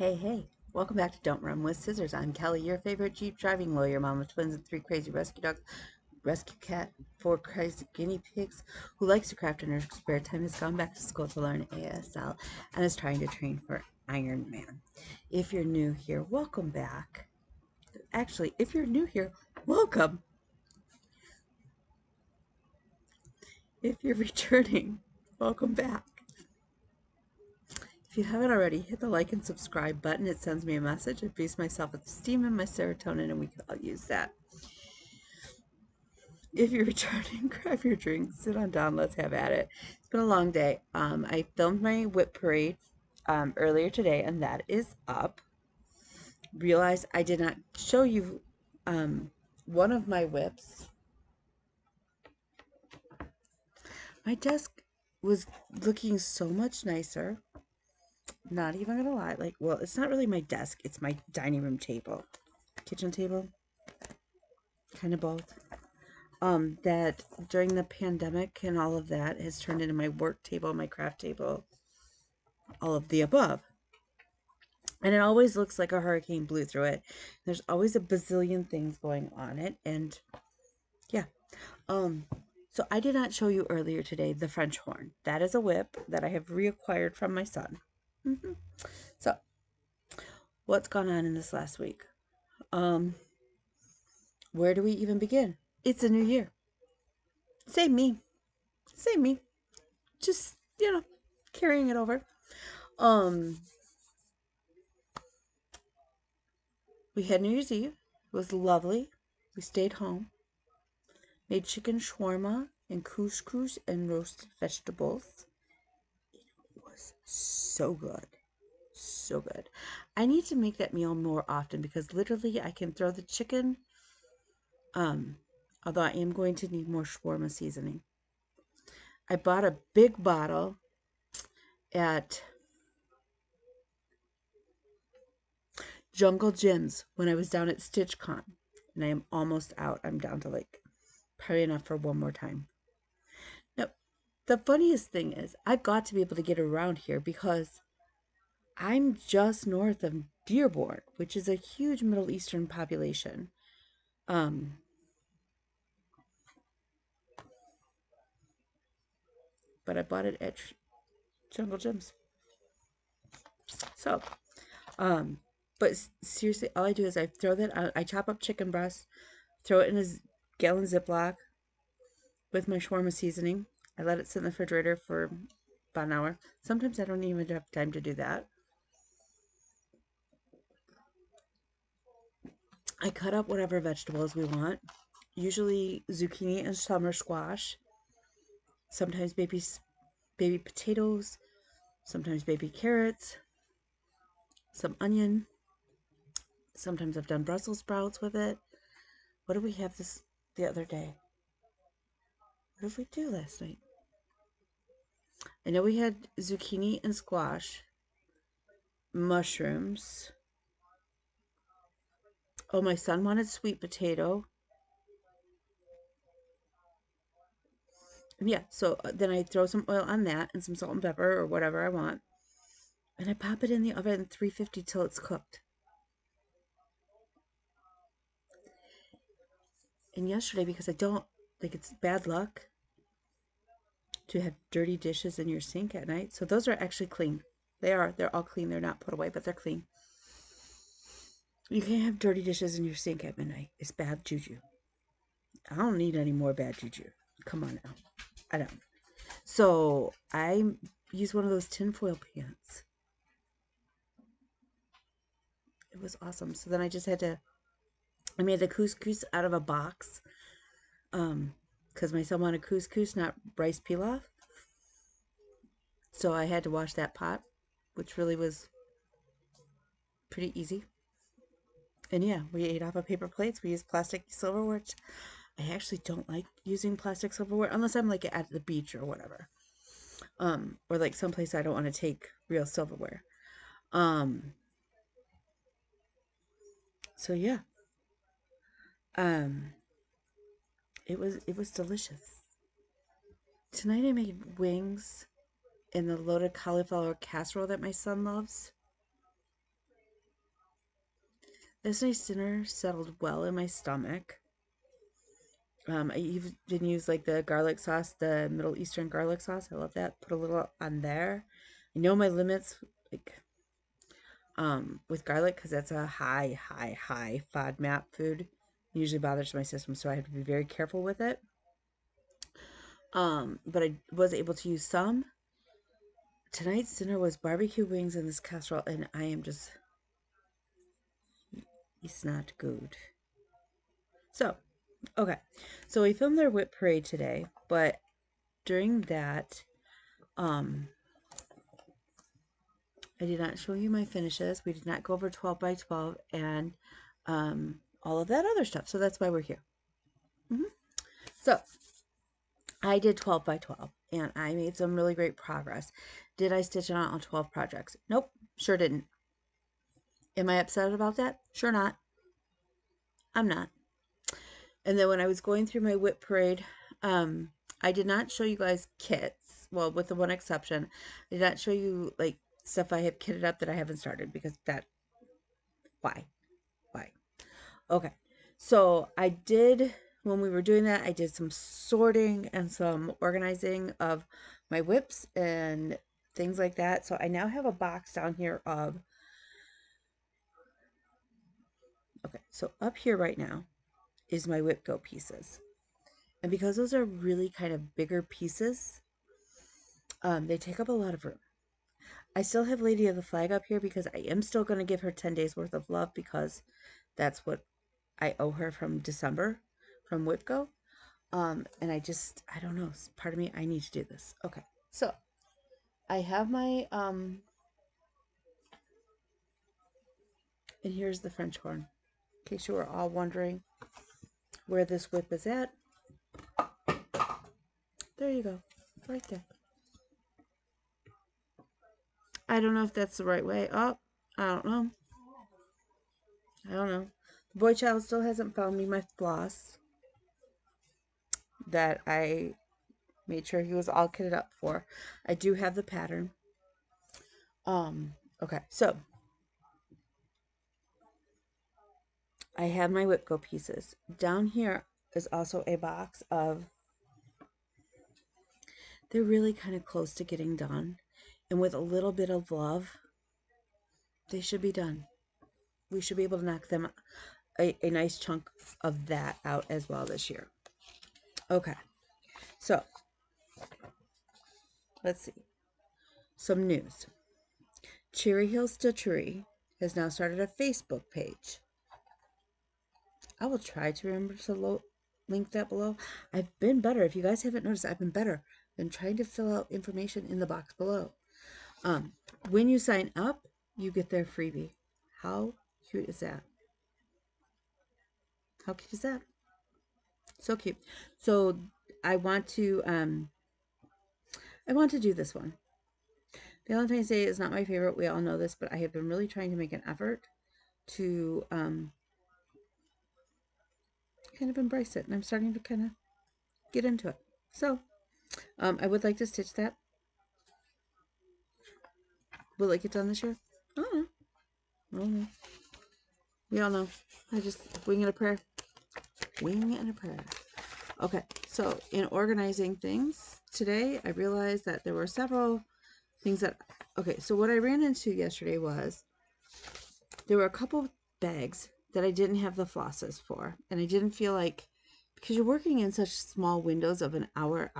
Hey, welcome back to Don't Run with Scissors. I'm Kelly, your favorite Jeep driving lawyer, mom of twins and 3 crazy rescue dogs, rescue cat, 4 crazy guinea pigs, who likes to craft in her spare time, has gone back to school to learn ASL, and is trying to train for Iron Man. If you're new here, welcome back. Actually, if you're new here, welcome. If you're returning, welcome back. If you haven't already, hit the like and subscribe button. It sends me a message. It boosts my self-esteem and my serotonin, and we can all use that. If you're returning, grab your drink, sit on down, let's have at it. It's been a long day. I filmed my whip parade earlier today, and that is up. Realized I did not show you one of my whips. My desk was looking so much nicer. Not even gonna lie. Well, it's not really my desk. It's my dining room table. Kitchen table. Kind of both. That during the pandemic and all of that has turned into my work table, my craft table, all of the above. And it always looks like a hurricane blew through it. There's always a bazillion things going on it. And yeah. So I did not show you earlier today the French horn. That is a whip that I have reacquired from my son. So what's gone on in this last week? Where do we even begin? It's a new year. Same me. Same me. Just, carrying it over. We had New Year's Eve. It was lovely. We stayed home. Made chicken shawarma and couscous and roasted vegetables. It was so good. So good. I need to make that meal more often because literally I can throw the chicken. Although I am going to need more shawarma seasoning. I bought a big bottle at Jungle Gyms when I was down at StitchCon. And I am almost out. I'm down to probably enough for one more time. Now, the funniest thing is I've got to be able to get around here because I'm just north of Dearborn, which is a huge Middle Eastern population. But I bought it at Jungle Gyms. So, but seriously, all I do is I throw that out. I chop up chicken breast, throw it in a gallon Ziploc with my shawarma seasoning. I let it sit in the refrigerator for about an hour. Sometimes I don't even have time to do that. I cut up whatever vegetables we want, usually zucchini and summer squash, sometimes baby potatoes, sometimes baby carrots, some onion. Sometimes I've done Brussels sprouts with it. What did we have the other day? What did we do last night? I know we had zucchini and squash, mushrooms. Oh, my son wanted sweet potato. And yeah, so then I throw some oil on that and some salt and pepper or whatever I want. And I pop it in the oven at 350 till it's cooked. And yesterday, because I don't, it's bad luck to have dirty dishes in your sink at night. So those are actually clean. They're all clean. They're not put away, but they're clean. You can't have dirty dishes in your sink at midnight. It's bad juju. I don't need any more bad juju. Come on now. I don't. So I use one of those tinfoil pans. It was awesome. So then I just had to, I made the couscous out of a box. Because my son wanted couscous, not rice pilaf. So I had to wash that pot, which really was pretty easy. And yeah, we ate off of paper plates. We used plastic silverware, which I actually don't like using plastic silverware unless I'm at the beach or whatever. Or someplace I don't want to take real silverware. So yeah. It was delicious. Tonight I made wings in the loaded cauliflower casserole that my son loves. This night's dinner settled well in my stomach. I even use like the garlic sauce, the Middle Eastern garlic sauce. I love that. Put a little on there. I know my limits, like with garlic, because that's a high FODMAP food. It usually bothers my system, so I have to be very careful with it. But I was able to use some. Tonight's dinner was barbecue wings in this casserole, and I am just, it's not good. So, okay. So we filmed their whip parade today, but during that, I did not show you my finishes. We did not go over 12 by 12 and all of that other stuff. So that's why we're here. So I did 12 by 12 and I made some really great progress. Did I stitch it out on 12 projects? Nope, sure didn't. Am I upset about that? Sure not. I'm not. And then when I was going through my whip parade, I did not show you guys kits. Well, with the one exception, I did not show you like stuff I have kitted up that I haven't started because that, why? Okay. So I did, when we were doing that, I did some sorting and some organizing of my whips and things like that. So I now have a box down here of, okay, so up here right now is my whip go pieces. And because those are really kind of bigger pieces, they take up a lot of room. I still have Lady of the Flag up here because I am still going to give her 10 days worth of love because that's what I owe her from December from WhipGo. And I don't know, part of me, I need to do this. Okay, so I have my, and here's the French horn, in case you were all wondering where this whip is at. There you go, right there. I don't know if that's the right way. Oh, I don't know. The boy child still hasn't found me my floss that I made sure he was all kitted up for. I do have the pattern. Okay, so I have my whip go pieces. Down here is also a box of, they're really kind of close to getting done. And with a little bit of love, they should be done. We should be able to knock them a nice chunk of that out as well this year. Okay, so let's see. Some news. Cherry Hill Stitchery has now started a Facebook page. I will try to remember to link that below. I've been better. If you guys haven't noticed, I've been better than trying to fill out information in the box below. When you sign up, you get their freebie. How cute is that? How cute is that? So cute. So I want to do this one. Valentine's Day is not my favorite. We all know this, but I have been really trying to make an effort to kind of embrace it, and I'm starting to kind of get into it. So I would like to stitch that. Will it get done this year? I don't know. I don't know. We all know. I just wing it a prayer. Wing it a prayer. Okay, so in organizing things today, I realized that there were several things that, okay, so what I ran into yesterday was there were a couple bags that I didn't have the flosses for, and I didn't feel like, because you're working in such small windows of an hour,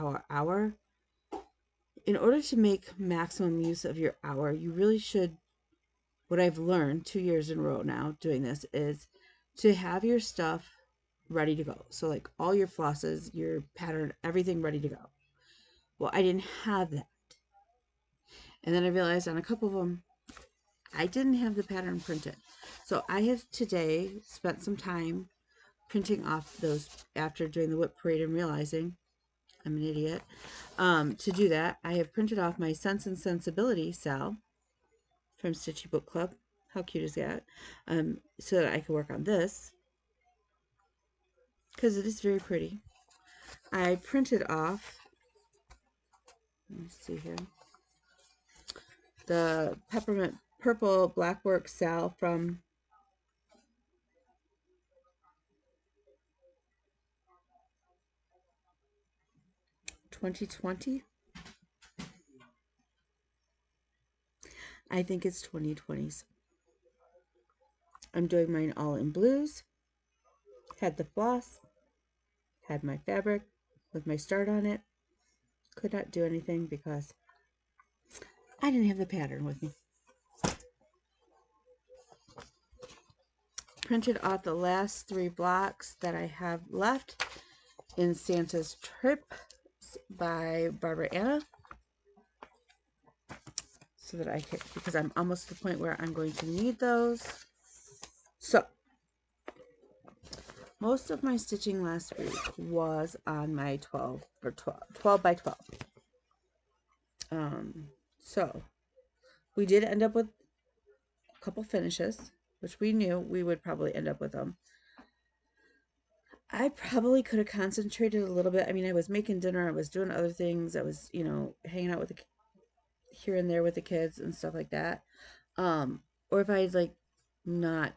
in order to make maximum use of your hour, you really should, what I've learned 2 years in a row now doing this is to have your stuff ready to go. So like all your flosses, your pattern, everything ready to go. Well, I didn't have that. And then I realized on a couple of them, I didn't have the pattern printed. So I have today spent some time printing off those after doing the whip parade and realizing I'm an idiot. To do that, I have printed off my Sense and Sensibility cell from Stitchy Book Club. How cute is that? So that I can work on this because it is very pretty. I printed off, let me see here, the Peppermint Purple Blackwork Sal from 2020? I think it's 2020s. I'm doing mine all in blues. Had the floss. Had my fabric with my start on it. Could not do anything because I didn't have the pattern with me. Printed off the last 3 blocks that I have left in Santa's Trip by Barbara Anna, so that I can, because I'm almost to the point where I'm going to need those. So most of my stitching last week was on my 12 by 12. So we did end up with a couple finishes, which we knew we would probably end up with them. I probably could have concentrated a little bit. I mean, I was making dinner, I was doing other things, I was, you know, hanging out with the here and there with the kids and stuff like that. Or if I had like not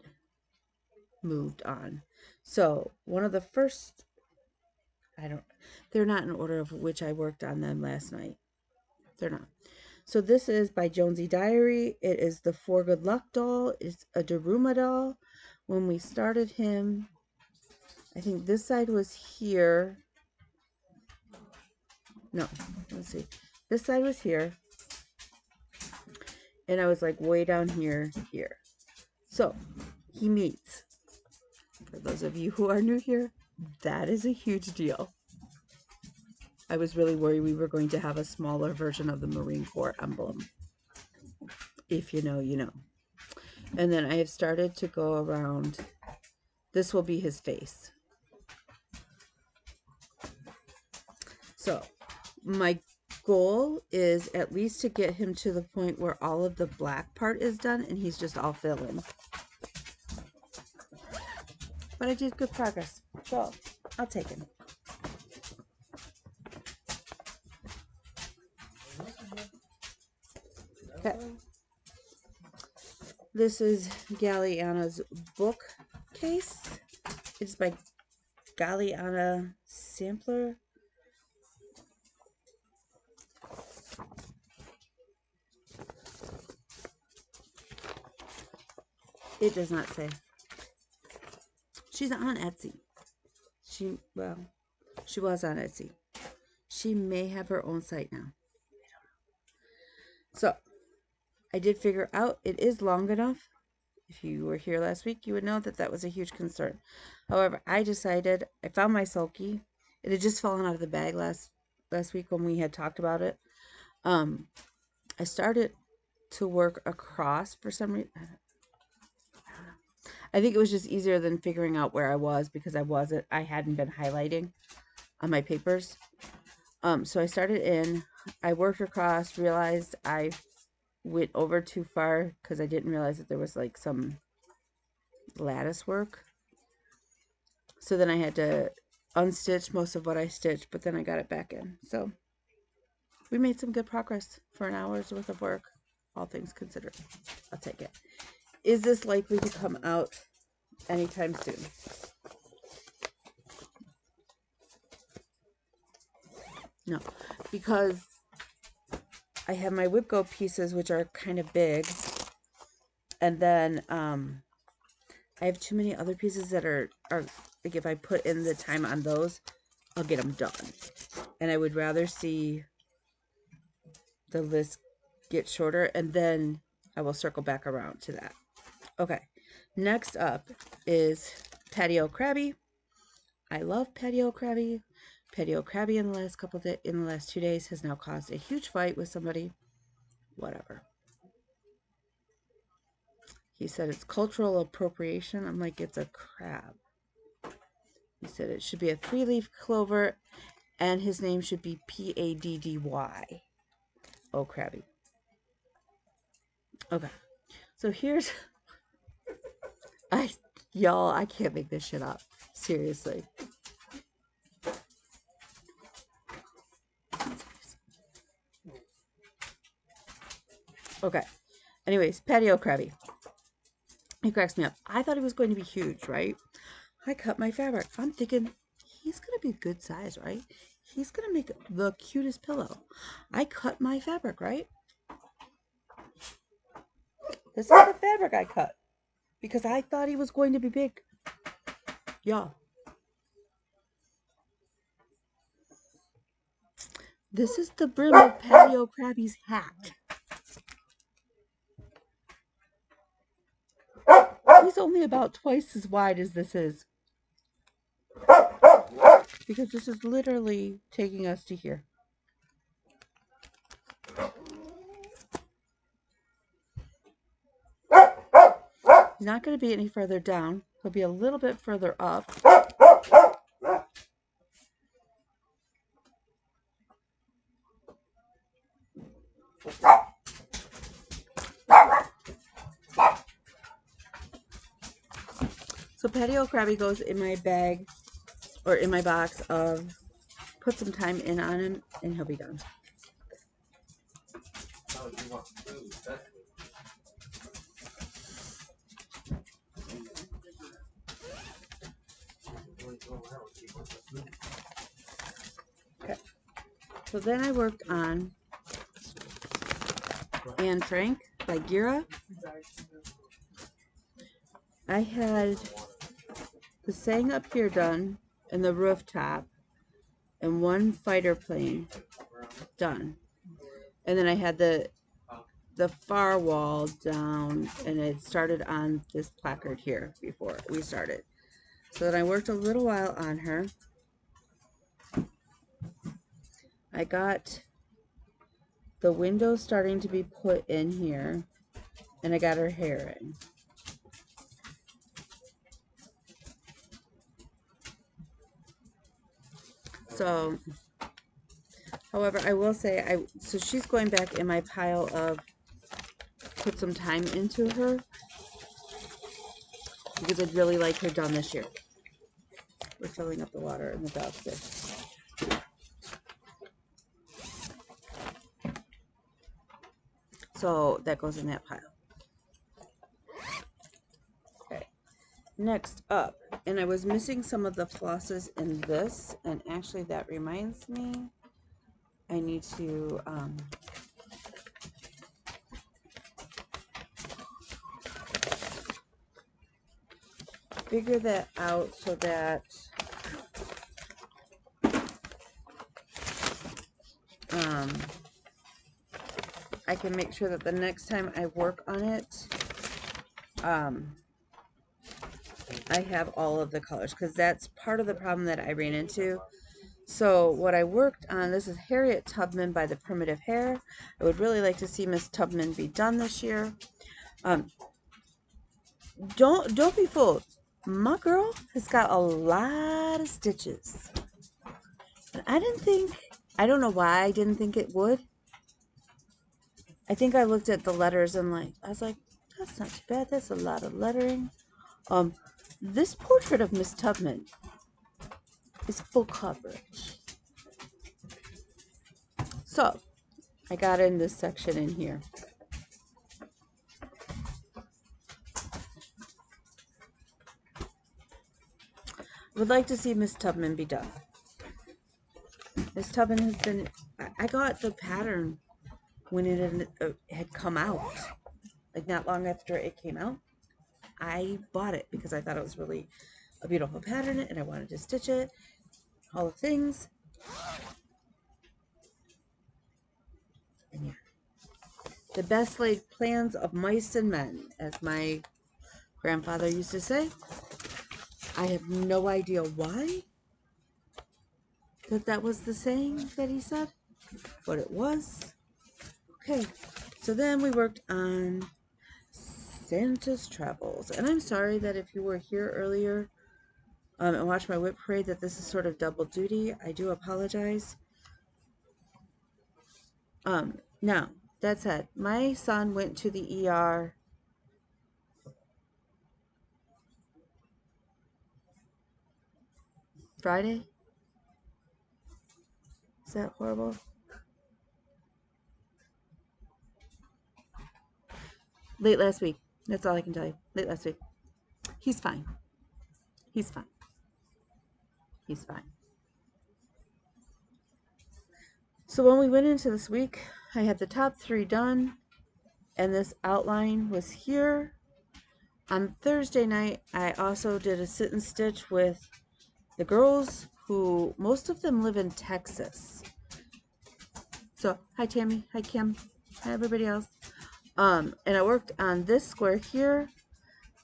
moved on. So one of the first, they're not in order of which I worked on them last night. They're not. So this is by Jonesy Diary. It is the For Good Luck doll. It's a Daruma doll. When we started him, I think this side was here. No, let's see. This side was here. And I was like way down here. So he meets. For those of you who are new here, that is a huge deal. I was really worried we were going to have a smaller version of the Marine Corps emblem. If you know, you know. And then I have started to go around. This will be his face. So my goal is at least to get him to the point where all of the black part is done and he's just all fill in. But I did good progress, so I'll take him. Okay. This is Galliana's book case. It's by Galliana Sampler. It does not say. She's on Etsy. She was on Etsy. She may have her own site now. So, I did figure out it is long enough. If you were here last week, you would know that that was a huge concern. However, I decided, I found my sulky. It had just fallen out of the bag last week when we had talked about it. I started to work across for some reason. I think it was just easier than figuring out where I was because I hadn't been highlighting on my papers. So I started in, I worked across, realized I went over too far because I didn't realize that there was like some lattice work. So then I had to unstitch most of what I stitched, but then I got it back in. So we made some good progress for an hour's worth of work, all things considered. I'll take it. Is this likely to come out anytime soon? No, because I have my Whipco pieces, which are kind of big, and then I have too many other pieces that are like, if I put in the time on those, I'll get them done. And I would rather see the list get shorter, and then I will circle back around to that. Okay, next up is Patio Crabby. I love Patio Crabby. Patio Crabby in the last 2 days has now caused a huge fight with somebody. Whatever. He said it's cultural appropriation. I'm like, it's a crab. He said it should be a 3-leaf clover, and his name should be Paddy. Oh, Crabby. Okay, so here's y'all, I can't make this shit up. Seriously. Okay. Anyways, Patio Crabby. He cracks me up. I thought he was going to be huge, right? I cut my fabric. I'm thinking he's going to be good size, right? He's going to make the cutest pillow. I cut my fabric, right? This is the fabric I cut because I thought he was going to be big. Yeah. This is the brim of Patio Krabby's hat. He's only about twice as wide as this is. Because this is literally taking us to here. He's not going to be any further down. He'll be a little bit further up. So Patio Krabby goes in my bag, or in my box of, put some time in on him, and he'll be done. Okay. So then I worked on Anne Frank by Gira. I had the saying up here done, and the rooftop, and one fighter plane done. And then I had the far wall down, and it started on this placard here before we started. So then I worked a little while on her. I got the window starting to be put in here, and I got her hair in. So, however, I will say, so she's going back in my pile of put some time into her, because I'd really like her done this year. We're filling up the water in the dog's dish. So that goes in that pile. Okay. Next up, and I was missing some of the flosses in this, and actually that reminds me, I need to figure that out so that I can make sure that the next time I work on it, I have all of the colors, because that's part of the problem that I ran into. So what I worked on, this is Harriet Tubman by the Primitive Hair. I would really like to see Miss Tubman be done this year. Don't be fooled. My girl has got a lot of stitches. And I don't know why I didn't think it would. I think I looked at the letters and I was like, that's not too bad. That's a lot of lettering. This portrait of Miss Tubman is full coverage. So, I got in this section in here. I would like to see Miss Tubman be done. Miss Tubman has been, I got the pattern when it had come out, like not long after it came out. I bought it because I thought it was really a beautiful pattern and I wanted to stitch it, all the things. And yeah, the best laid plans of mice and men, as my grandfather used to say. I have no idea why that was the saying that he said, but it was. Okay, so then we worked on Santa's Travels. And I'm sorry that if you were here earlier and watched my whip parade, that this is sort of double duty. I do apologize. Now, that said, my son went to the ER Friday. Is that horrible? Late last week. That's all I can tell you. Late last week. He's fine. He's fine. He's fine. So when we went into this week, I had the top 3 done, and this outline was here. On Thursday night, I also did a sit and stitch with the girls, who most of them live in Texas. So, hi Tammy, hi Kim, hi everybody else. And I worked on this square here.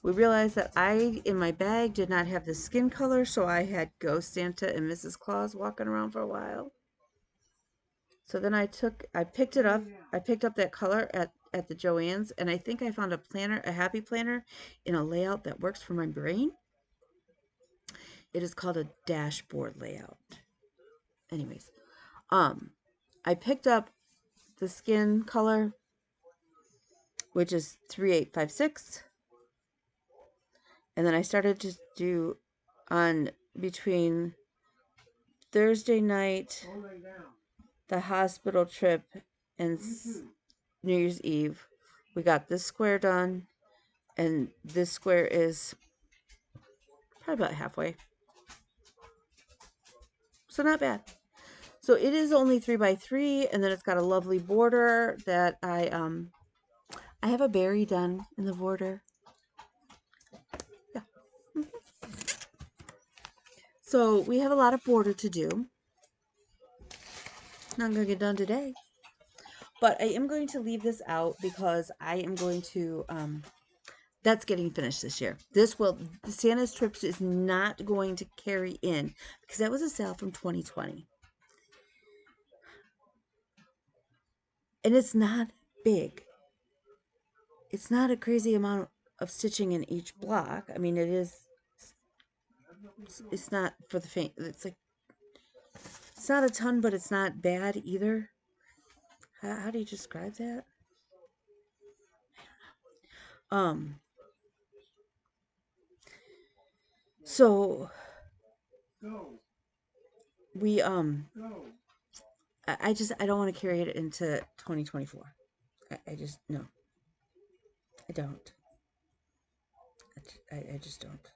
We realized that I, in my bag, did not have the skin color, so I had Ghost Santa and Mrs. Claus walking around for a while. So then I picked it up. I picked up that color at the Joann's, and I think I found a planner, a happy planner, in a layout that works for my brain. It is called a dashboard layout. Anyways, I picked up the skin color, which is 3856, and then I started to do on between Thursday night, the hospital trip, and New Year's Eve. We got this square done, and this square is probably about halfway. So not bad. So it is only 3 by 3, and then it's got a lovely border that I have a berry done in the border. Yeah. So we have a lot of border to do. Not gonna get done today, but I am going to leave this out because I am going to that's getting finished this year. The Santa's Trips is not going to carry in because that was a sale from 2020. And it's not big. It's not a crazy amount of stitching in each block. I mean, it's not for the faint. It's not a ton, but it's not bad either. How do you describe that? So we I don't want to carry it into 2024. I just no. I don't. I just don't.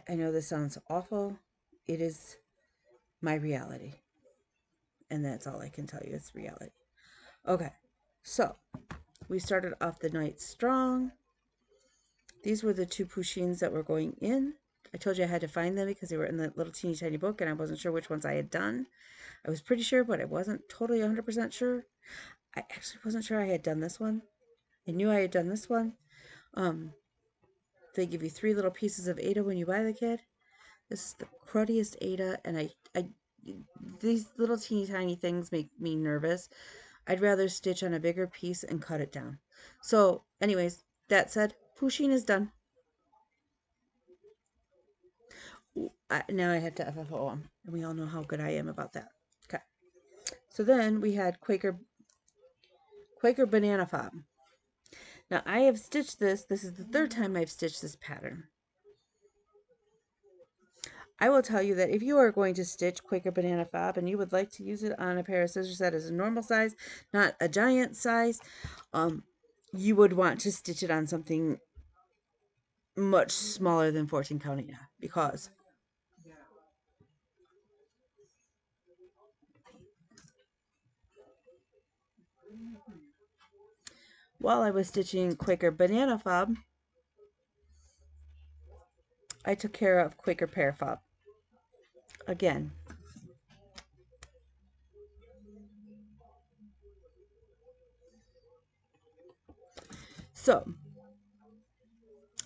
I know this sounds awful. It is my reality. And that's all I can tell you. It's reality. Okay. So, we started off the night strong. These were the 2 pushins that were going in. I told you I had to find them because they were in the little teeny tiny book, and I wasn't sure which ones I had done. I was pretty sure, but I wasn't totally 100% sure. I actually wasn't sure I had done this one. I knew I had done this one. They give you 3 little pieces of Ada when you buy the kit. This is the cruddiest Ada, and these little teeny tiny things make me nervous. I'd rather stitch on a bigger piece and cut it down. So, anyways, that said, pushing is done. Now I have to FFO them, and we all know how good I am about that. Okay. So then we had Quaker Banana Fob. Now I have stitched this. This is the 3rd time I've stitched this pattern. I will tell you that if you are going to stitch Quaker Banana Fob and you would like to use it on a pair of scissors that is a normal size, not a giant size, you would want to stitch it on something much smaller than 14 counting now, because while I was stitching Quaker Banana Fob, I took care of Quaker Pear Fob. Again, so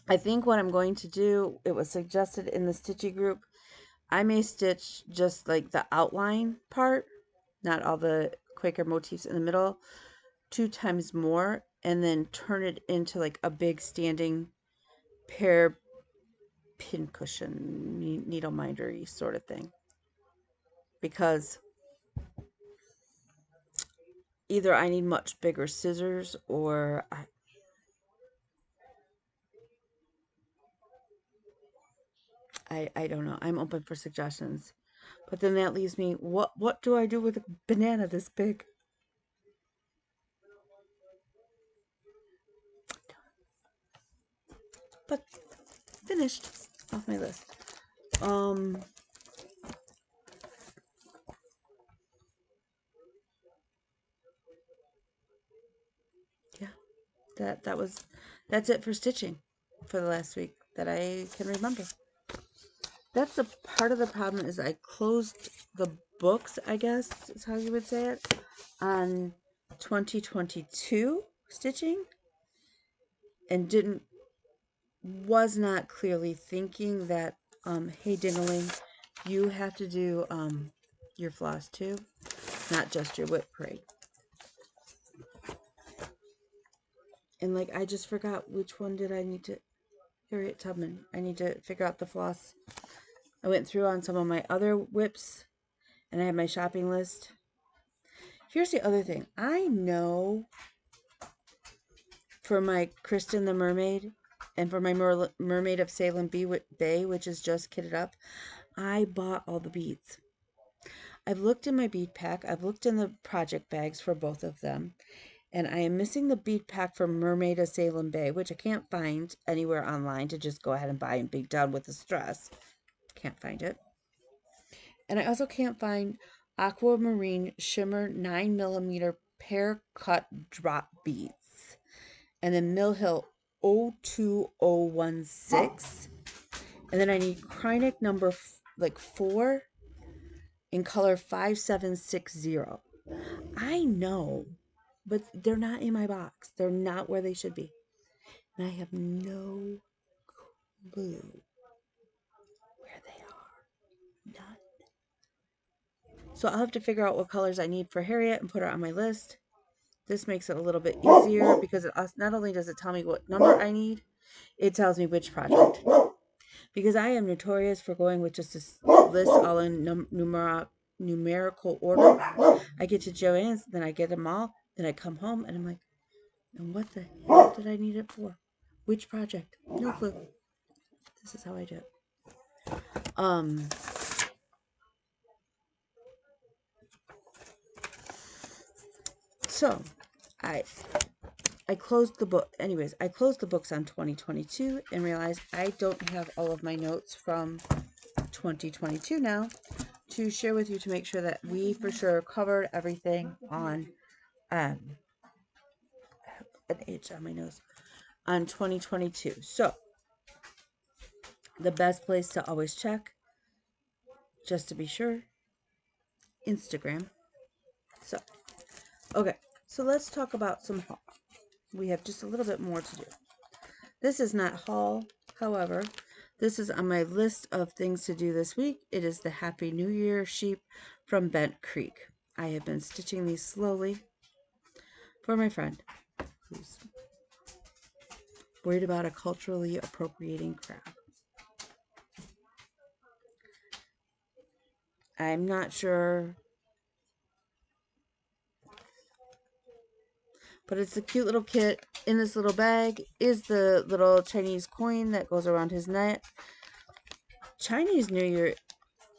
I think what I'm going to do, it was suggested in the stitchy group, I may stitch just like the outline part, not all the Quaker motifs in the middle, 2 times more, and then turn it into like a big standing pear pincushion, needle mindery sort of thing. Because either I need much bigger scissors, or I don't know. I'm open for suggestions. But then that leaves me, what do I do with a banana this big? But finished off my list. that's it for stitching for the last week that I can remember. That's the part of the problem, is I closed the books, I guess is how you would say it, on 2022 stitching, and was not clearly thinking that, hey Dingling, you have to do your Flosstube, not just your whip parade. And like, I just forgot which one did I need to, Harriet Tubman, I need to figure out the floss. I went through on some of my other whips, and I have my shopping list. Here's the other thing. I know for my Kristen the Mermaid and for my Mermaid of Salem Bay, which is just kitted up, I bought all the beads. I've looked in my bead pack. I've looked in the project bags for both of them. And I am missing the bead pack for Mermaid of Salem Bay, which I can't find anywhere online to just go ahead and buy and be done with the stress. Can't find it. And I also can't find Aquamarine Shimmer 9mm pear cut drop beads. And then Mill Hill 02016. And then I need Krynic number 4 in color 5760. I know, but they're not in my box. They're not where they should be. And I have no clue where they are. None. So I'll have to figure out what colors I need for Harriet and put her on my list. This makes it a little bit easier because it not only does it tell me what number I need, it tells me which project. Because I am notorious for going with just this list all in numerical order. I get to Joann's, then I get them all, then I come home and I'm like, and what the heck did I need it for? Which project? No clue. This is how I do it. So I closed the book. Anyways, I closed the books on 2022 and realized I don't have all of my notes from 2022 now to share with you to make sure that we for sure covered everything on an H on my nose on 2022. So the best place to always check, just to be sure, Instagram. So okay, so let's talk about some haul. We have just a little bit more to do. This is not haul, however, this is on my list of things to do this week. It is the Happy New Year sheep from Bent Creek. I have been stitching these slowly for my friend who's worried about a culturally appropriating crab. I'm not sure, but it's a cute little kit. In this little bag is the little Chinese coin that goes around his neck. Chinese New Year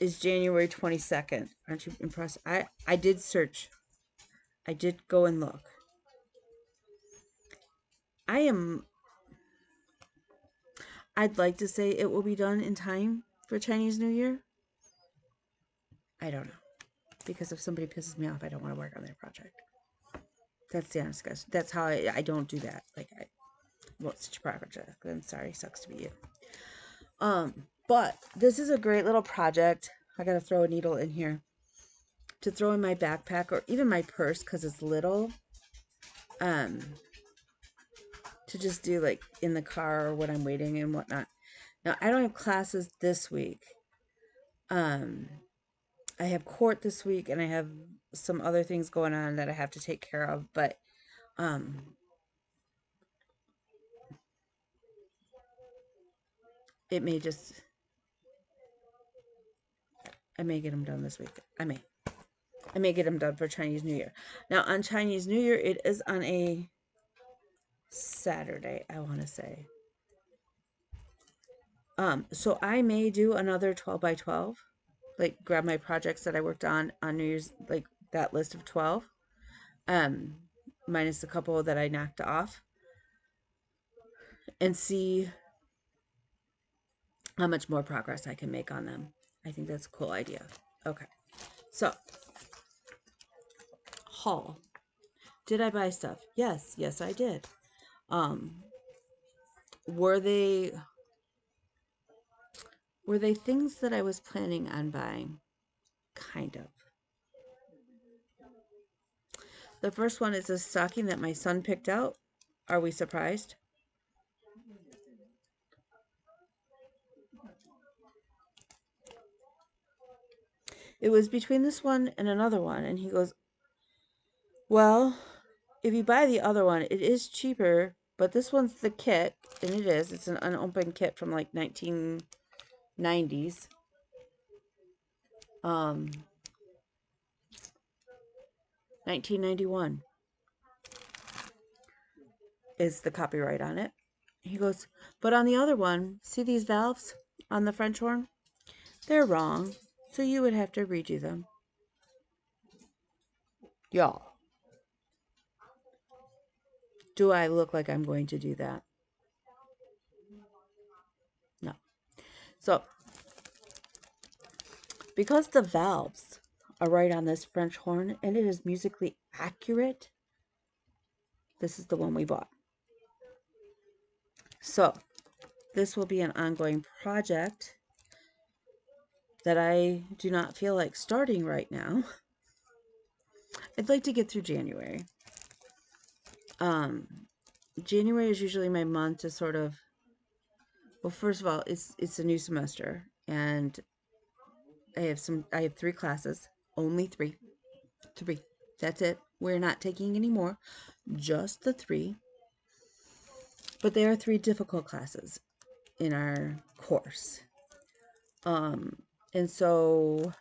is January 22nd. Aren't you impressed? I did search. I did go and look. I'd like to say it will be done in time for Chinese New Year. I don't know. Because if somebody pisses me off, I don't want to work on their project. That's the honest guys. That's how I don't do that. Like, I won't stitch a project. I'm sorry. Sucks to be you. But this is a great little project. I gotta throw a needle in here to throw in my backpack or even my purse because it's little. To just do like in the car or when I'm waiting and whatnot. Now I don't have classes this week. I have court this week and I have some other things going on that I have to take care of, but it may just, I may get them done this week. I may get them done for Chinese New Year. Now on Chinese New Year, it is on a Saturday, I want to say. So I may do another 12 by 12, like grab my projects that I worked on New Year's, like that list of 12, minus a couple that I knocked off, and see how much more progress I can make on them. I think that's a cool idea. Okay, so haul. Did I buy stuff? Yes, I did. Um, were they things that I was planning on buying? Kind of. The first one is a stocking that my son picked out. Are we surprised? It was between this one and another one, and he goes, well, if you buy the other one, it is cheaper, but this one's the kit, and it is. It's an unopened kit from like 1990s. 1991 is the copyright on it. He goes, but on the other one, see these valves on the French horn? They're wrong, so you would have to redo them. Y'all, do I look like I'm going to do that? No. So, because the valves are right on this French horn and it is musically accurate, this is the one we bought. So, this will be an ongoing project that I do not feel like starting right now. I'd like to get through January. January is usually my month to sort of, well, first of all, it's a new semester, and I have 3 classes, only 3. That's it. We're not taking any more, just the 3. But there are 3 difficult classes in our course. And so,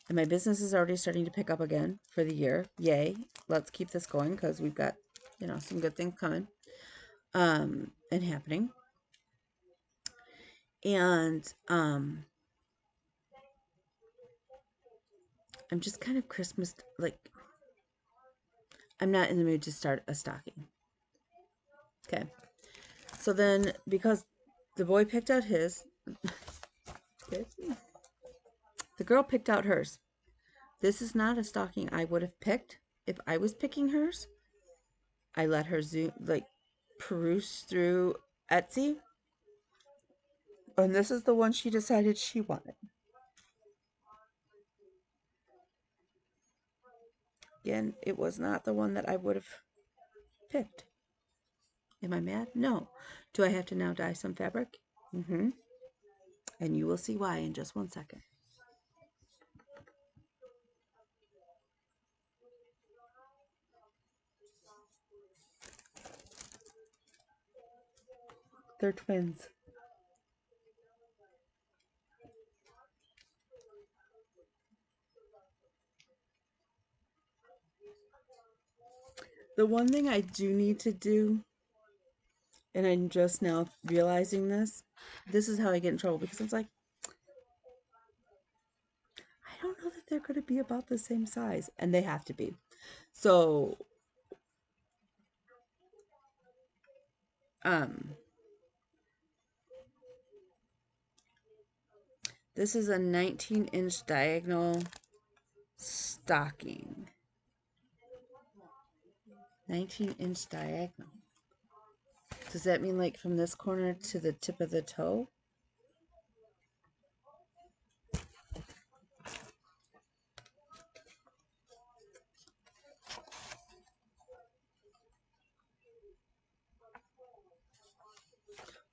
and my business is already starting to pick up again for the year. Yay. Let's keep this going because we've got, some good things coming, and happening. And, I'm just kind of Christmas, like, I'm not in the mood to start a stocking. Okay. So then, because the boy picked out his, the girl picked out hers. This is not a stocking I would have picked if I was picking hers. I let her peruse through Etsy. And this is the one she decided she wanted. Again, it was not the one that I would have picked. Am I mad? No. Do I have to now dye some fabric? Mm-hmm. And you will see why in just one second. They're twins. The one thing I do need to do, and I'm just now realizing this is how I get in trouble, because it's like, I don't know that they're going to be about the same size, and they have to be. So, this is a 19-inch diagonal stocking. 19-inch diagonal. Does that mean like from this corner to the tip of the toe?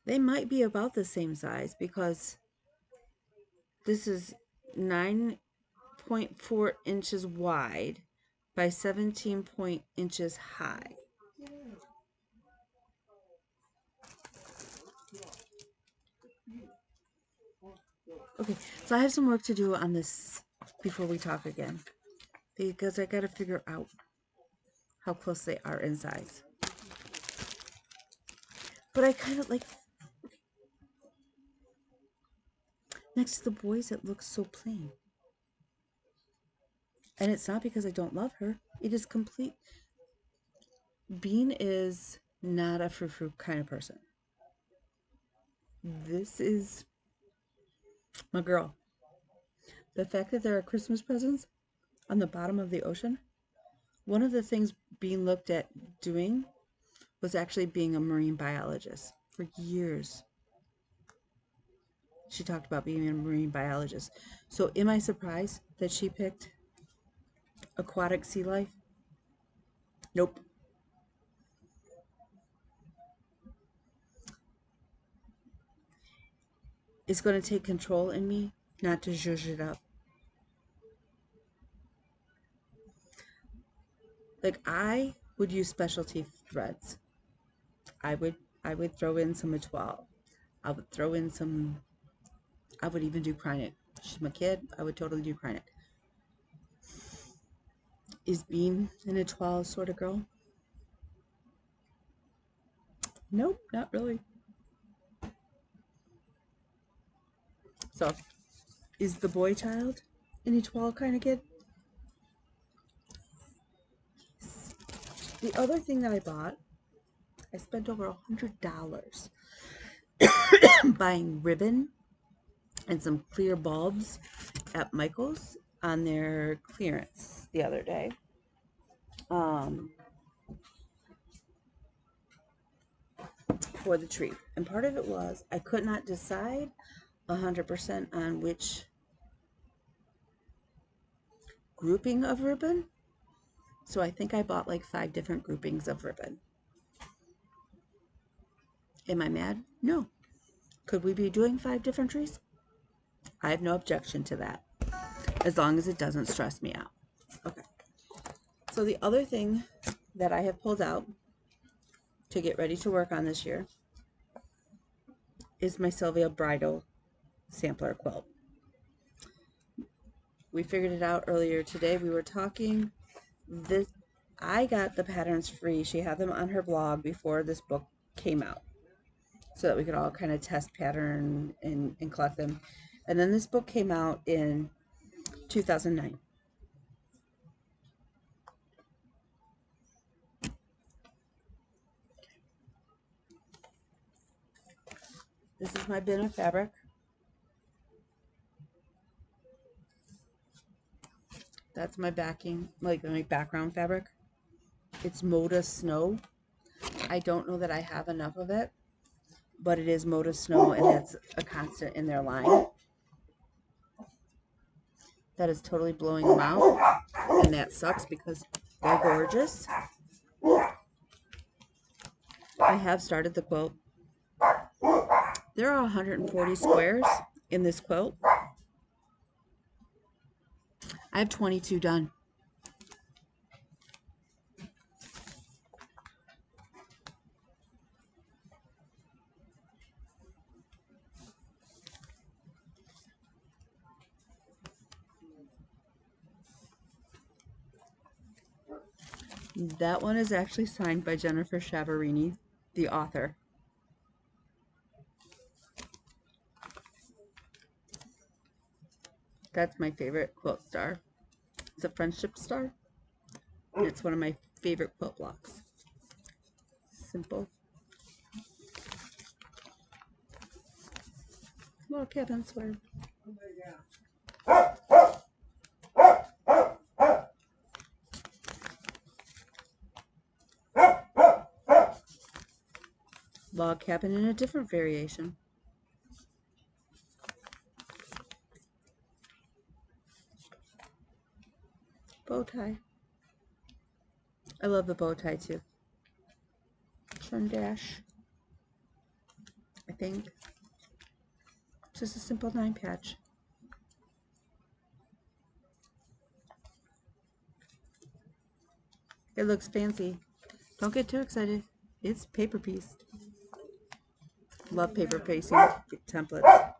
They might be about the same size, because this is 9.4 inches wide by 17 inches high. Okay, so I have some work to do on this before we talk again, because I got to figure out how close they are in size. But I kind of like, next to the boys, it looks so plain. And it's not because I don't love her. It is complete. Bean is not a frou-frou kind of person. This is my girl. The fact that there are Christmas presents on the bottom of the ocean, one of the things Bean looked at doing was actually being a marine biologist for years. She talked about being a marine biologist. So am I surprised that she picked aquatic sea life? Nope. It's going to take control in me not to zhuzh it up. Like, I would use specialty threads. I would throw in some A12. I would throw in some, I would even do Krynic. She's my kid. I would totally do Krynic. Is Bean an A12 sort of girl? Nope, not really. So, is the boy child an A12 kind of kid? The other thing that I bought, I spent over $100 buying ribbon and some clear bulbs at Michael's on their clearance the other day. For the tree. And part of it was I could not decide 100% on which grouping of ribbon. So I think I bought like 5 different groupings of ribbon. Am I mad? No. Could we be doing 5 different trees? I have no objection to that, as long as it doesn't stress me out. Okay. So the other thing that I have pulled out to get ready to work on this year is my Sylvia Bridal sampler quilt. We figured it out earlier today. We were talking. I got the patterns free. She had them on her blog before this book came out, so that we could all kind of test pattern and collect them. And then this book came out in 2009. This is my bin of fabric. That's my backing, like my background fabric. It's Moda Snow. I don't know that I have enough of it, but it is Moda Snow, and that's a constant in their line. That is totally blowing them out, and that sucks because they're gorgeous. I have started the quilt. There are 140 squares in this quilt. I have 22 done. That one is actually signed by Jennifer Chiaverini, the author. That's my favorite quilt star. It's a friendship star. It's one of my favorite quilt blocks. Simple. Log cabin sweater. Log cabin in a different variation. Bow tie. I love the bow tie too. Trim dash. I think. Just a simple 9 patch. It looks fancy. Don't get too excited. It's paper piece. Love paper pacing templates.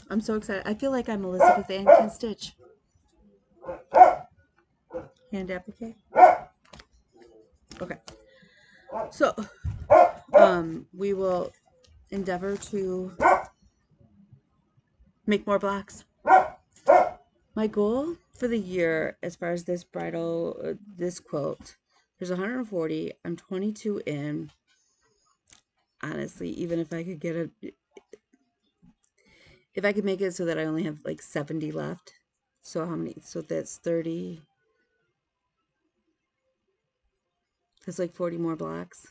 I'm so excited. I feel like I'm Elizabeth Ann can stitch. Hand applique. Okay. So, we will endeavor to make more blocks. My goal for the year, as far as this bridal, this quilt, there's 140. I'm 22 in. Honestly, even if I could get if I could make it so that I only have like 70 left. So how many? So that's 30. That's like 40 more blocks.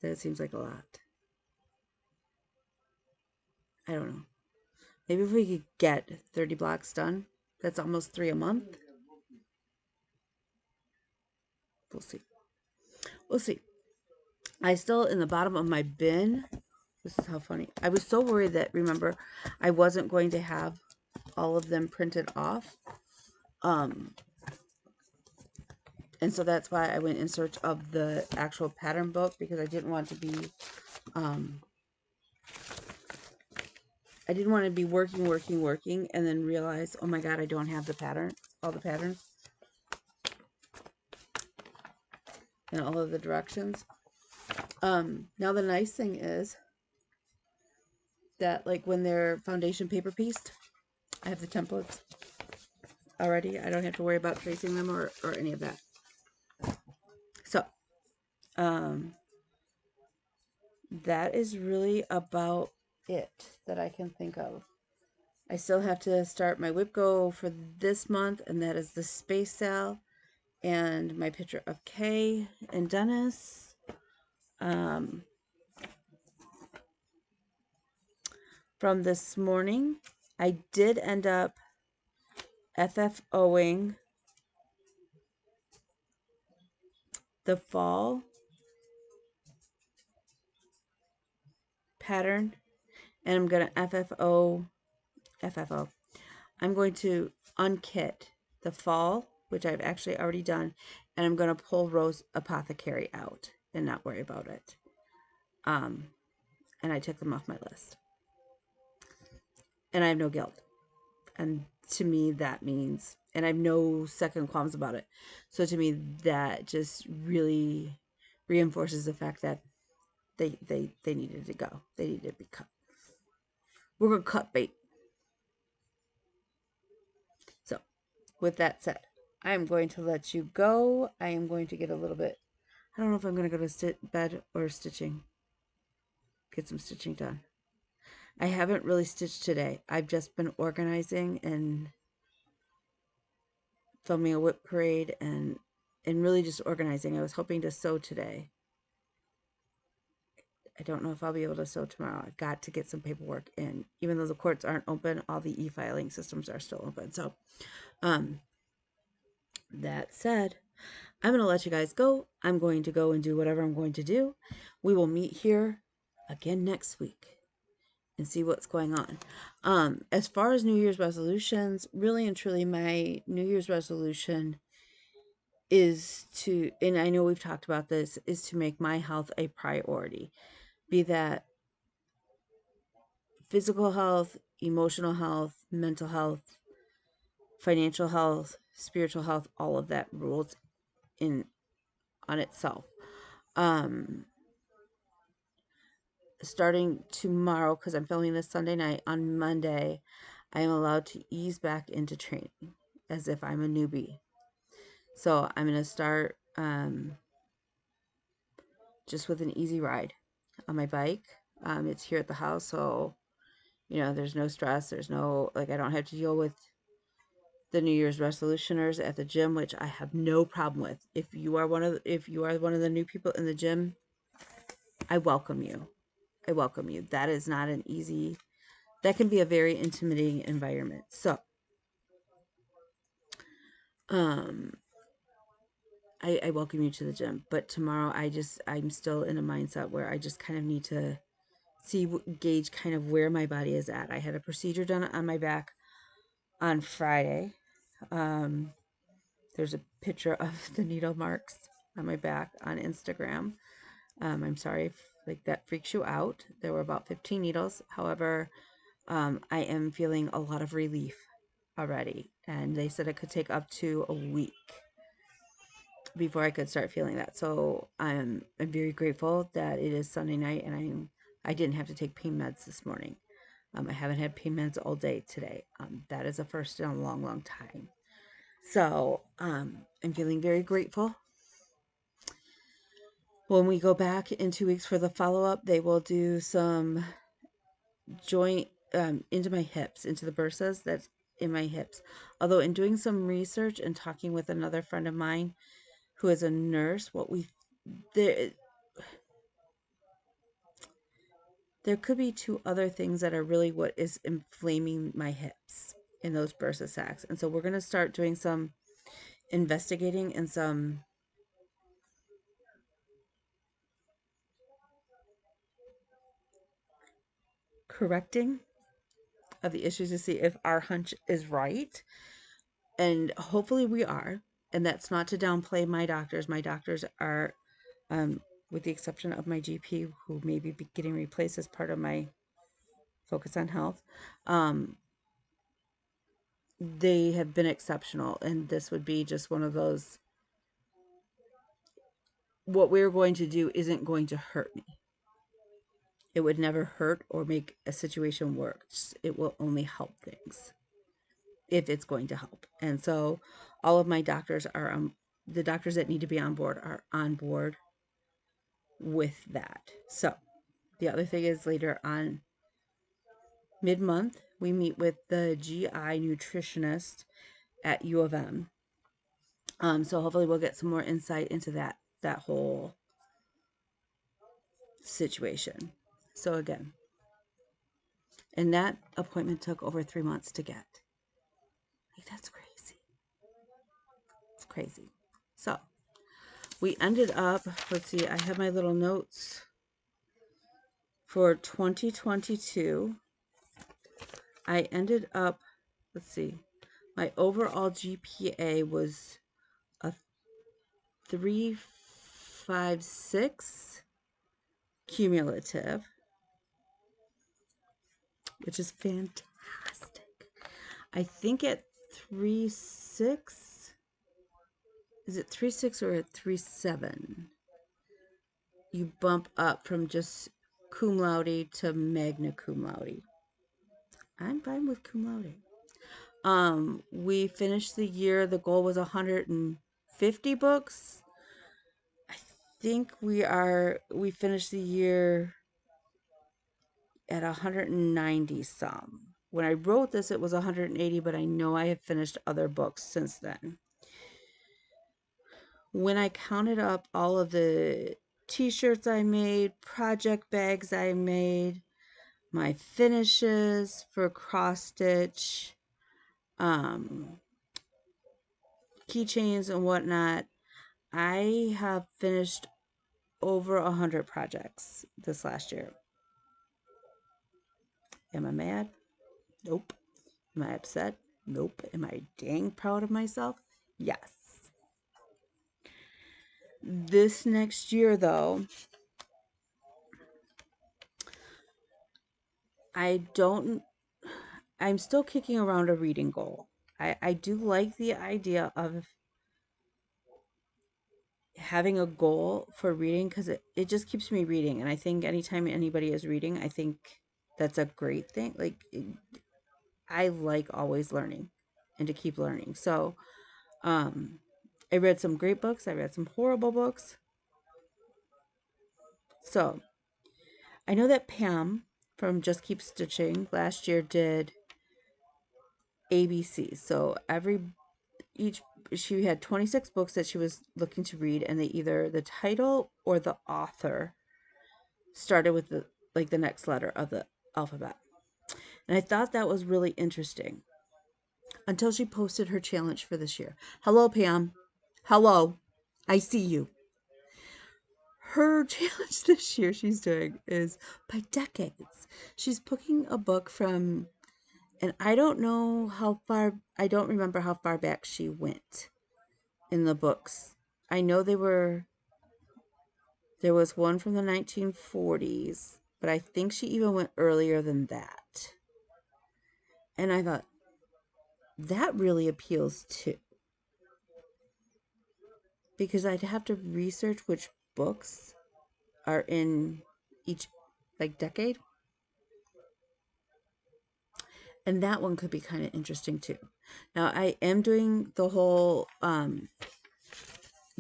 That seems like a lot. I don't know. Maybe if we could get 30 blocks done, that's almost 3 a month. We'll see. We'll see. I still, in the bottom of my bin, this is how funny. I was so worried that, remember, I wasn't going to have all of them printed off. And so that's why I went in search of the actual pattern book, because I didn't want to be, working, and then realize, oh my God, I don't have the pattern, all the patterns, and all of the directions. Now the nice thing is that, like, when they're foundation paper pieced, I have the templates already. I don't have to worry about tracing them or any of that. So, that is really about it that I can think of. I still have to start my WIPGO for this month, and that is the space sale and my picture of Kay and Dennis. From this morning, I did end up FFOing the fall pattern, and I'm going to FFO. I'm going to unkit the fall, which I've actually already done, and I'm going to pull Rose Apothecary out and not worry about it. And I took them off my list. And I have no guilt. And to me, that means, and I have no second qualms about it. So to me, that just really reinforces the fact that they needed to go. They needed to be cut. We're going to cut bait. So, with that said, I am going to let you go. I am going to get a little bit, I don't know if I'm going to go to bed or stitching. Get some stitching done. I haven't really stitched today. I've just been organizing and filming a whip parade and really just organizing. I was hoping to sew today. I don't know if I'll be able to sew tomorrow. I've got to get some paperwork in. Even though the courts aren't open, all the e-filing systems are still open. So, that said, I'm going to let you guys go. I'm going to go and do whatever I'm going to do. We will meet here again next week and see what's going on. As far as New Year's resolutions, really and truly, my New Year's resolution is to, and I know we've talked about this, is to make my health a priority. Be that physical health, emotional health, mental health, financial health, spiritual health, all of that rules in on itself. Starting tomorrow, because I'm filming this Sunday night, on Monday, I am allowed to ease back into training as if I'm a newbie. So I'm going to start just with an easy ride on my bike. It's here at the house, so, you know, there's no stress. There's no, like, I don't have to deal with the New Year's resolutioners at the gym, which I have no problem with. If you are one of the new people in the gym, I welcome you. I welcome you. That is not an easy, that can be a very intimidating environment. So, I welcome you to the gym. But tomorrow, I'm still in a mindset where I just kind of need to gauge kind of where my body is at. I had a procedure done on my back on Friday. There's a picture of the needle marks on my back on Instagram. I'm sorry if like that freaks you out. There were about 15 needles. However, I am feeling a lot of relief already, and they said it could take up to a week before I could start feeling that. So I'm very grateful that it is Sunday night and I didn't have to take pain meds this morning. I haven't had pain meds all day today. That is a first in a long, long time. So I'm feeling very grateful. When we go back in 2 weeks for the follow-up, they will do some joint into my hips, into the bursas that's in my hips. Although in doing some research and talking with another friend of mine who is a nurse, there there could be two other things that are really what is inflaming my hips in those bursa sacs. And so we're going to start doing some investigating and some correcting of the issues to see if our hunch is right. And hopefully we are. And that's not to downplay my doctors. My doctors are, with the exception of my GP, who may be getting replaced as part of my focus on health, they have been exceptional. And this would be just one of those, what we're going to do isn't going to hurt me. It would never hurt or make a situation worse. It will only help things if it's going to help. And so all of my doctors are, the doctors that need to be on board are on board with that. So the other thing is later on mid-month, we meet with the GI nutritionist at U of M. So hopefully we'll get some more insight into that whole situation. So again, and that appointment took over 3 months to get. Like, that's crazy. It's crazy. So we ended up, let's see, I have my little notes for 2022. I ended up, let's see, my overall GPA was a 356 cumulative, which is fantastic. I think at 3.6, is it 3.6 or at 3.7? You bump up from just cum laude to magna cum laude. I'm fine with cum laude. We finished the year, the goal was 150 books. I think we finished the year at 190 some. When I wrote this, it was 180, but I know I have finished other books since then. When I counted up all of the t-shirts I made, project bags I made, my finishes for cross stitch, keychains and whatnot, I have finished over 100 projects this last year. Am I mad? Nope. Am I upset? Nope. Am I dang proud of myself? Yes. This next year, though, I'm still kicking around a reading goal. I do like the idea of having a goal for reading because it just keeps me reading. And I think anytime anybody is reading, I think that's a great thing. Like, I like always learning and to keep learning. So, I read some great books. I read some horrible books. So, I know that Pam from Just Keep Stitching last year did ABC. So she had 26 books that she was looking to read, and the title or the author started with the next letter of the alphabet. And I thought that was really interesting until she posted her challenge for this year. Hello, Pam. Hello. I see you. Her challenge this year she's doing is by decades. She's picking a book from, and I don't remember how far back she went in the books. I know there was one from the 1940s, but I think she even went earlier than that. And I thought, that really appeals too. Because I'd have to research which books are in each decade. And that one could be kind of interesting too. Now I am doing the whole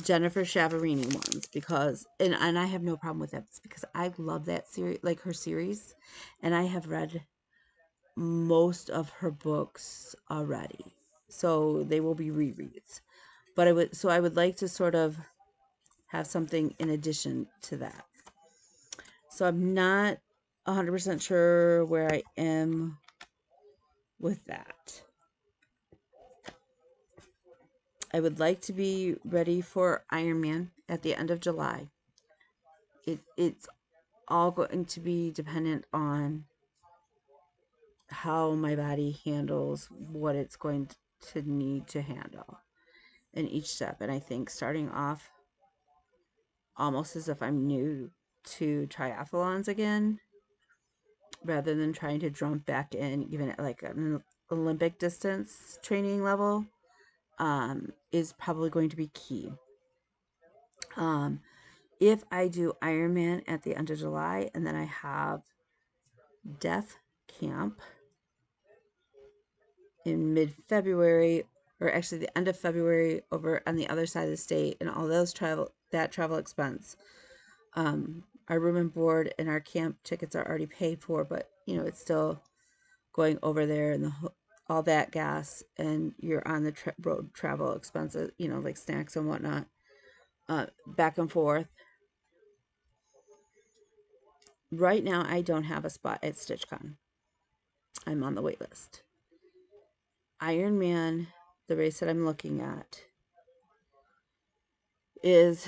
Jennifer Chiaverini ones because and I have no problem with that because I love that series, like her series, and I have read most of her books already. So they will be rereads. But I would like to sort of have something in addition to that. So I'm not 100% sure where I am with that. I would like to be ready for Ironman at the end of July. It's all going to be dependent on how my body handles what it's going to need to handle in each step. And I think starting off almost as if I'm new to triathlons again, rather than trying to jump back in even at like an Olympic distance training level, is probably going to be key. If I do Ironman at the end of July and then I have Death Camp in mid-February, or actually the end of February over on the other side of the state, and all those travel expense, our room and board and our camp tickets are already paid for, but you know, it's still going over there and all that gas, and you're on the road travel expenses, you know, like snacks and whatnot, back and forth. Right now, I don't have a spot at StitchCon. I'm on the wait list. Ironman, the race that I'm looking at, is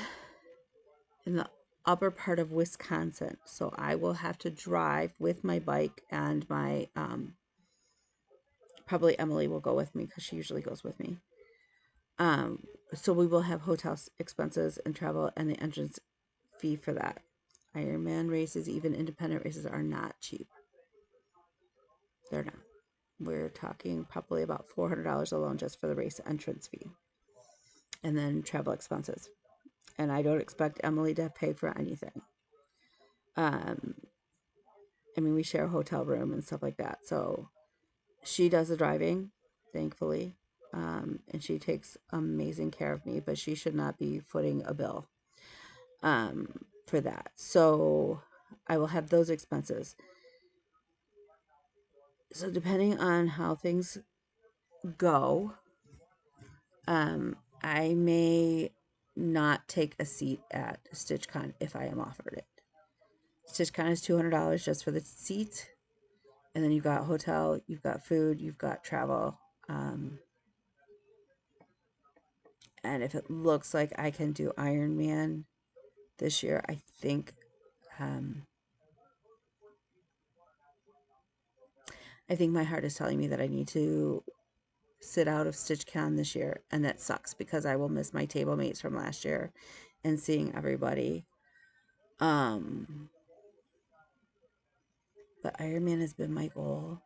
in the upper part of Wisconsin. So I will have to drive with my bike, and my, probably Emily will go with me because she usually goes with me. So we will have hotel expenses and travel and the entrance fee for that. Ironman races, even independent races, are not cheap. They're not. We're talking probably about $400 alone just for the race entrance fee, and then travel expenses. And I don't expect Emily to pay for anything. I mean, we share a hotel room and stuff like that. So she does the driving, thankfully, and she takes amazing care of me, but she should not be footing a bill for that. So I will have those expenses. So depending on how things go, I may not take a seat at StitchCon if I am offered it. StitchCon is $200 just for the seat, and then you've got hotel, you've got food, you've got travel. And if it looks like I can do Ironman this year, I think my heart is telling me that I need to sit out of StitchCon this year, and that sucks because I will miss my table mates from last year and seeing everybody. But Ironman has been my goal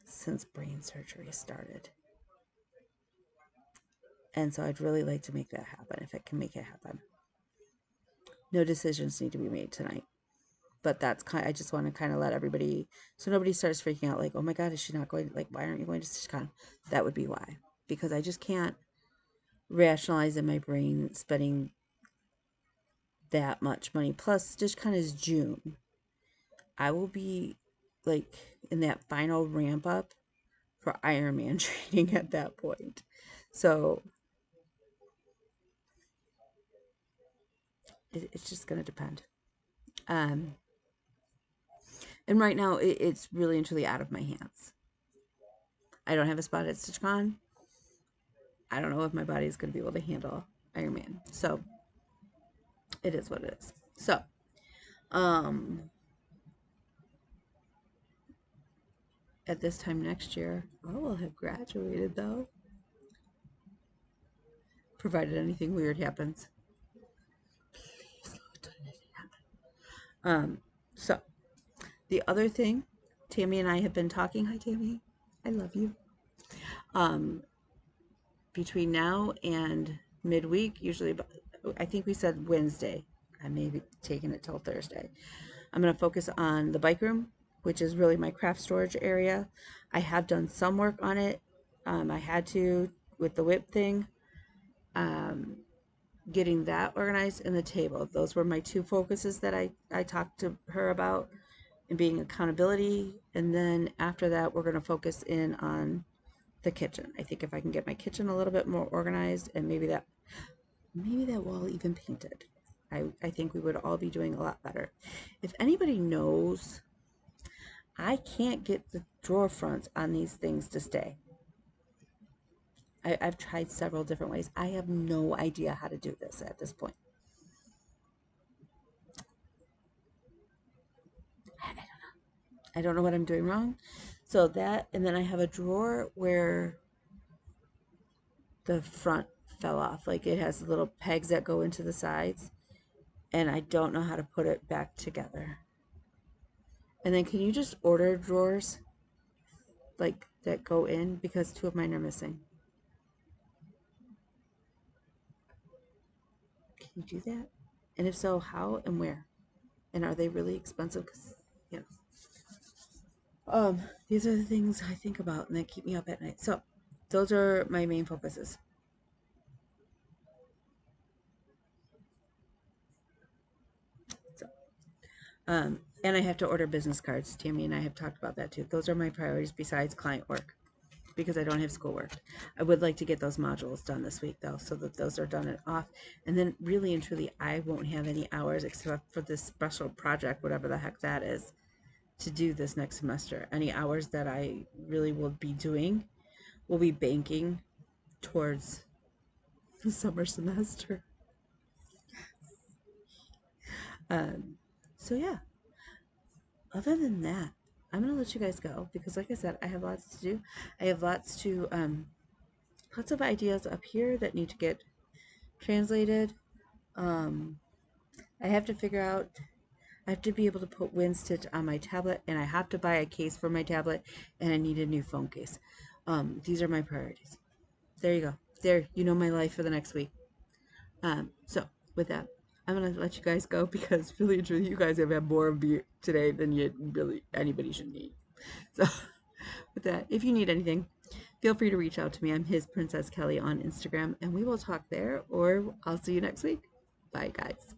since brain surgery started. And so I'd really like to make that happen if it can make it happen. No decisions need to be made tonight. But that's I just want to kind of let everybody, so nobody starts freaking out like, oh my God, is she not going, like, why aren't you going to StitchCon? That would be why. Because I just can't rationalize in my brain spending that much money. Plus, StitchCon is June. I will be like in that final ramp up for Ironman training at that point. So it's just going to depend. And right now, it's really and truly out of my hands. I don't have a spot at StitchCon. I don't know if my body is going to be able to handle Ironman. So it is what it is. So, at this time next year, I will have graduated though, provided anything weird happens. Please, Lord, don't anything happen. So the other thing, Tammy and I have been talking. Hi, Tammy. I love you. Between now and midweek, usually, I think we said Wednesday. I may be taking it till Thursday. I'm going to focus on the bike room, which is really my craft storage area. I have done some work on it. I had to with the whip thing, getting that organized, and the table. Those were my two focuses that I talked to her about, and being accountability. And then after that, we're going to focus in on the kitchen. I think if I can get my kitchen a little bit more organized, and maybe that wall even painted, I think we would all be doing a lot better. If anybody knows, I can't get the drawer fronts on these things to stay. I've tried several different ways. I have no idea how to do this at this point. I don't know what I'm doing wrong. So that, and then I have a drawer where the front fell off. Like it has little pegs that go into the sides, and I don't know how to put it back together. And then can you just order drawers like that go in, because 2 of mine are missing? Can you do that? And if so, how and where? And are they really expensive? Because, you know, these are the things I think about and that keep me up at night. So those are my main focuses. So, and I have to order business cards. Tammy and I have talked about that too. Those are my priorities besides client work, because I don't have schoolwork. I would like to get those modules done this week though, so that those are done and off. And then really and truly, I won't have any hours except for this special project, whatever the heck that is, to do this next semester. Any hours that I really will be doing will be banking towards the summer semester. So yeah, other than that, I'm gonna let you guys go, because like I said, I have lots to do. I have lots of ideas up here that need to get translated. I have to figure out, I have to be able to put WinStitch on my tablet, and I have to buy a case for my tablet, and I need a new phone case. These are my priorities. There you go. There, you know my life for the next week. So with that, I'm gonna let you guys go, because really and truly, you guys have had more of me today than you really anybody should need. So with that, if you need anything, feel free to reach out to me. I'm His Princess Kelly on Instagram, and we will talk there, or I'll see you next week. Bye, guys.